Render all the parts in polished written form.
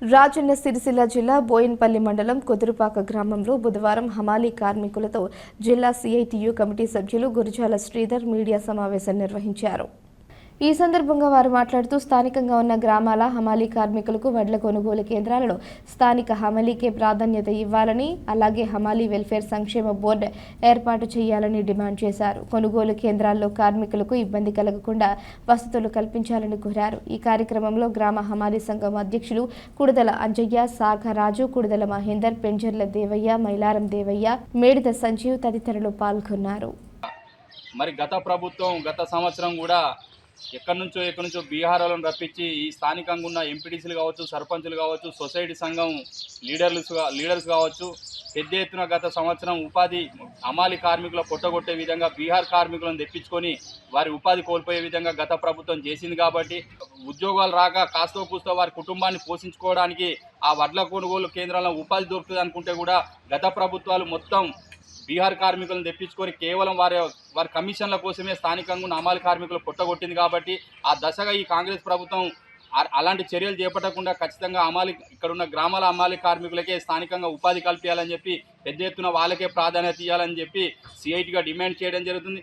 రాజన్న సిరిసిల్ల జిల్లా బోయిన్పల్లి మండలం కుదురుపాక గ్రామంలో బుధవారం హమాలీ కార్మికులతో జిల్లా సిఐటియు కమిటీ సభ్యులు గురజాల శ్రీధర్ మీడియా సమావేశం నిర్వహించారు. ఈ సందర్భంగా వారు మాట్లాడుతూ స్థానికంగా ఉన్న గ్రామాల హమాలీ కార్మికులకు వడ్ల కొనుగోలు కేంద్రాలలో స్థానిక హమాలీకే ప్రాధాన్యత ఇవ్వాలని, అలాగే హమాలీ వెల్ఫేర్ సంక్షేమ బోర్డు ఏర్పాటు చేయాలని డిమాండ్ చేశారు. కొనుగోలు కేంద్రాల్లో కార్మికులకు ఇబ్బంది కలగకుండా వసతులు కల్పించాలని కోరారు. ఈ కార్యక్రమంలో గ్రామ హమాలీ సంఘం అధ్యక్షులు కుడదల అంజయ్య, సాగరాజు, కుడదల మహేందర్, పెంజర్ల దేవయ్య, మైలారం దేవయ్య, మేడిద సంజీవ్ తదితరులు పాల్గొన్నారు. మరి గత సంవత్సరం కూడా ఎక్కడి నుంచో బీహార్లను రప్పించి ఈ స్థానికంగా ఉన్న ఎంపీటీసీలు కావచ్చు, సర్పంచులు కావచ్చు, సొసైటీ సంఘం లీడర్స్ కావచ్చు, పెద్ద ఎత్తున గత సంవత్సరం ఉపాధి హమాలీ కార్మికుల పొట్టగొట్టే విధంగా బీహార్ కార్మికులను తెప్పించుకొని వారి ఉపాధి కోల్పోయే విధంగా గత ప్రభుత్వం చేసింది. కాబట్టి ఉద్యోగాలు రాక కాస్తో కూస్తో వారి కుటుంబాన్ని పోషించుకోవడానికి ఆ వడ్ల కొనుగోలు కేంద్రాల్లో ఉపాధి దొరుకుతుంది అనుకుంటే కూడా గత ప్రభుత్వాలు మొత్తం బీహార్ కార్మికులను తెప్పించుకొని కేవలం వారి కమిషన్ల కోసమే స్థానికంగా ఉన్న హమాలీ కార్మికులు పొట్టగొట్టింది. కాబట్టి ఆ దశగా ఈ కాంగ్రెస్ ప్రభుత్వం అలాంటి చర్యలు చేపట్టకుండా ఖచ్చితంగా ఇక్కడ ఉన్న గ్రామాల హమాలీ కార్మికులకే స్థానికంగా ఉపాధి కల్పించాలని చెప్పి పెద్ద ఎత్తున వాళ్ళకే ప్రాధాన్యత ఇవ్వాలని చెప్పి సిఐటిగా డిమాండ్ చేయడం జరుగుతుంది.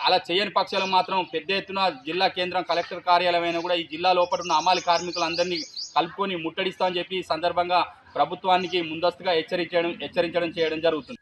అలా చేయని పక్షాలు మాత్రం పెద్ద ఎత్తున జిల్లా కేంద్రం కలెక్టర్ కార్యాలయమైన కూడా ఈ జిల్లా లోపల ఉన్న హమాలీ కార్మికులందరినీ కలుపుకొని ముట్టడిస్తామని చెప్పి ఈ సందర్భంగా ప్రభుత్వానికి ముందస్తుగా హెచ్చరించడం చేయడం జరుగుతుంది.